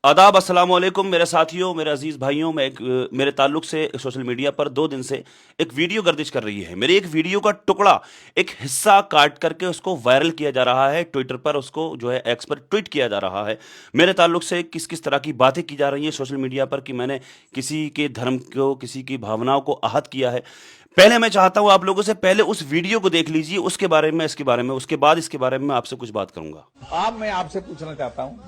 आदाब, अस्सलाम वालेकुम मेरे साथियों, मेरे अजीज़ भाइयों। मेरे ताल्लुक से सोशल मीडिया पर 2 दिन से एक वीडियो गर्दिश कर रही है। मेरी एक वीडियो का टुकड़ा, एक हिस्सा काट करके उसको वायरल किया जा रहा है। ट्विटर पर उसको जो है एक्स पर ट्वीट किया जा रहा है। मेरे ताल्लुक से किस किस तरह की बातें की जा रही हैं सोशल मीडिया पर कि मैंने किसी के धर्म को, किसी की भावनाओं को आहत किया है। पहले मैं चाहता हूं आप लोगों से पहले उस वीडियो को देख लीजिए, उसके बारे में, इसके बारे में, उसके बाद इसके बारे में मैं आपसे कुछ बात करूंगा। अब मैं आपसे पूछना चाहता हूँ,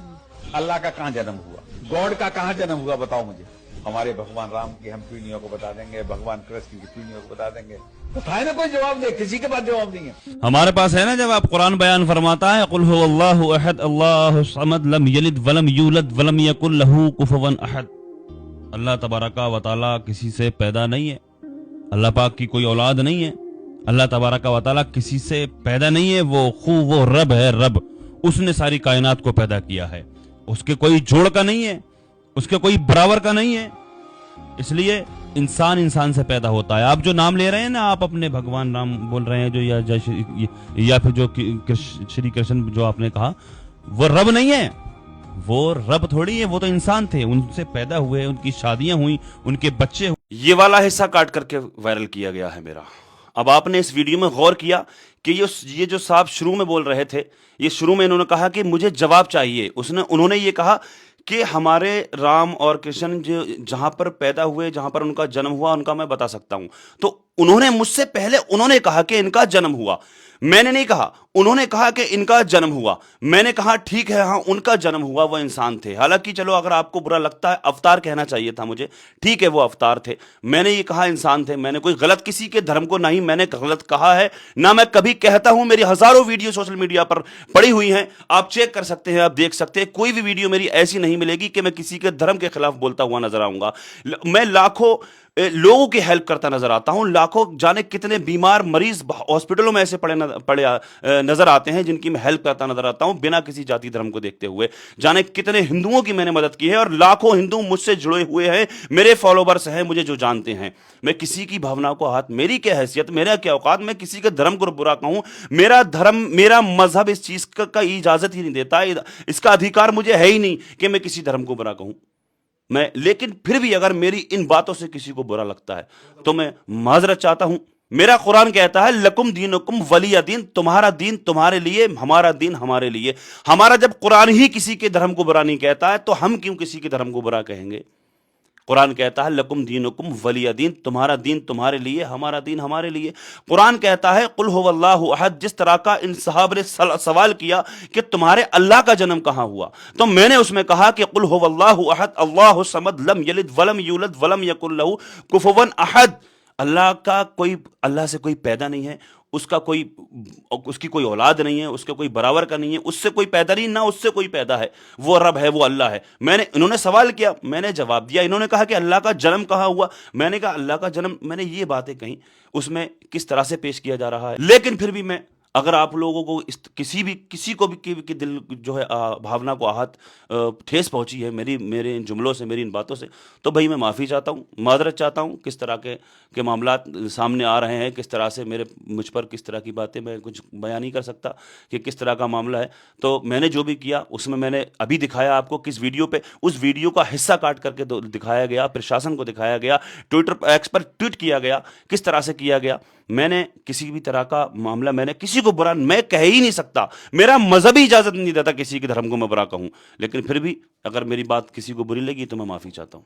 अल्लाह का कहाँ जन्म हुआ, गॉड का कहाँ जन्म हुआ, बताओ मुझे। हमारे भगवान राम की हम पीढ़ियों को बता देंगे, भगवान कृष्ण की पीढ़ियों को बता देंगे, तो है ना कोई जवाब दे, किसी के पास जवाब नहीं है। हमारे पास है ना, जब आप कुरान बयान फरमाता है कुल हुवल्लाहु अहद अल्लाहु समद लम यलिद वलम यूलद वलम यकुल लहू कुफुवन अहद। अल्लाह तबारका व तआला किसी से पैदा नहीं है, अल्लाह पाक की कोई औलाद नहीं है, अल्लाह तबारका व तआला किसी से पैदा नहीं है। वो रब है, रब। उसने सारी कायनात को पैदा किया है, उसके कोई जोड़ का नहीं है, उसके कोई बराबर का नहीं है। इसलिए इंसान इंसान से पैदा होता है। आप जो नाम ले रहे हैं ना, आप अपने भगवान राम बोल रहे हैं जो, या फिर जो श्री कृष्ण जो आपने कहा, वो रब नहीं है, वो रब थोड़ी है, वो तो इंसान थे, उनसे पैदा हुए, उनकी शादियां हुई, उनके बच्चे हुए। ये वाला हिस्सा काट करके वायरल किया गया है मेरा। अब आपने इस वीडियो में गौर किया कि ये जो साहब शुरू में बोल रहे थे, ये शुरू में इन्होंने कहा कि मुझे जवाब चाहिए। उन्होंने ये कहा कि हमारे राम और कृष्ण जो जहां पर पैदा हुए, जहां पर उनका जन्म हुआ, उनका मैं बता सकता हूं। तो उन्होंने मुझसे पहले उन्होंने कहा कि इनका जन्म हुआ, मैंने नहीं कहा। उन्होंने कहा कि इनका जन्म हुआ, मैंने कहा ठीक है, हाँ उनका जन्म हुआ, वो इंसान थे। हालांकि चलो, अगर आपको बुरा लगता है, अवतार कहना चाहिए था मुझे, ठीक है वो अवतार थे। मैंने ये कहा इंसान थे। मैंने कोई गलत किसी के धर्म को नहीं मैंने गलत कहा है, ना मैं कभी कहता हूं। मेरी हजारों वीडियो सोशल मीडिया पर पड़ी हुई हैं, आप चेक कर सकते हैं, आप देख सकते हैं। कोई भी वीडियो मेरी ऐसी नहीं मिलेगी कि मैं किसी के धर्म के खिलाफ बोलता हुआ नजर आऊंगा। मैं लाखों लोगों की हेल्प करता नजर आता हूं। लाखों जाने कितने बीमार मरीज हॉस्पिटलों में ऐसे पड़े नजर आते हैं जिनकी मैं हेल्प करता नजर आता हूं, बिना किसी जाति धर्म को देखते हुए। जाने कितने हिंदुओं की मैंने मदद की है, और लाखों हिंदू मुझसे जुड़े हुए हैं, मेरे फॉलोवर्स हैं, मुझे जो जानते हैं। मैं किसी की भावना को हाथ, मेरी क्या हैसियत, मेरा क्या औकात, मैं किसी के धर्म को बुरा कहूं। मेरा धर्म, मेरा मजहब इस चीज का इजाजत ही नहीं देता, इसका अधिकार मुझे है ही नहीं कि मैं किसी धर्म को बुरा कहूं। लेकिन फिर भी अगर मेरी इन बातों से किसी को बुरा लगता है तो मैं माजरत चाहता हूं। मेरा कुरान कहता है लकुम दीनुकुम वलिया दीन, तुम्हारा दीन तुम्हारे लिए, हमारा दीन हमारे लिए। हमारा जब कुरान ही किसी के धर्म को बुरा नहीं कहता है, तो हम क्यों किसी के धर्म को बुरा कहेंगे। कुरान कहता है लकुम दीनुकुम वलिया दीन, तुम्हारा दीन तुम्हारे लिए, हमारा दीन हमारे लिए। कुरान कहता है कुल हुवल्लाहु अहद। जिस तरह का इन साहब ने सवाल किया कि तुम्हारे अल्लाह का जन्म कहां हुआ, तो मैंने उसमें कहा कि कुल हुवल्लाहु अहद अल्लाहु समद लम यलिद वलम यूलद वलम यकुल लहू कुफुवन अहद। अल्लाह से कोई पैदा नहीं है, उसकी कोई औलाद नहीं है, उसके कोई बराबर का नहीं है, उससे कोई पैदा नहीं, ना उससे कोई पैदा है। वो रब है, वो अल्लाह है। इन्होंने सवाल किया, मैंने जवाब दिया। इन्होंने कहा कि अल्लाह का जन्म कहाँ हुआ, मैंने कहा अल्लाह का जन्म, मैंने ये बातें कही, उसमें किस तरह से पेश किया जा रहा है। लेकिन फिर भी मैं, अगर आप लोगों को किसी को भी की दिल जो है भावना को आहत, ठेस पहुंची है मेरे इन जुमलों से, मेरी इन बातों से, तो भाई मैं माफ़ी चाहता हूं, माजरत चाहता हूं। किस तरह के मामलात सामने आ रहे हैं, किस तरह से मुझ पर किस तरह की बातें, मैं कुछ बयान नहीं कर सकता कि किस तरह का मामला है। तो मैंने जो भी किया उसमें मैंने अभी दिखाया आपको, किस वीडियो पे, उस वीडियो का हिस्सा काट करके दिखाया गया, प्रशासन को दिखाया गया, ट्विटर एक्स पर ट्वीट किया गया, किस तरह से किया गया। मैंने किसी भी तरह का मामला, मैंने किसी को बुरा मैं कह ही नहीं सकता, मेरा मजहबी इजाजत नहीं देता किसी के धर्म को मैं बुरा कहूं। लेकिन फिर भी अगर मेरी बात किसी को बुरी लगी तो मैं माफी चाहता हूं।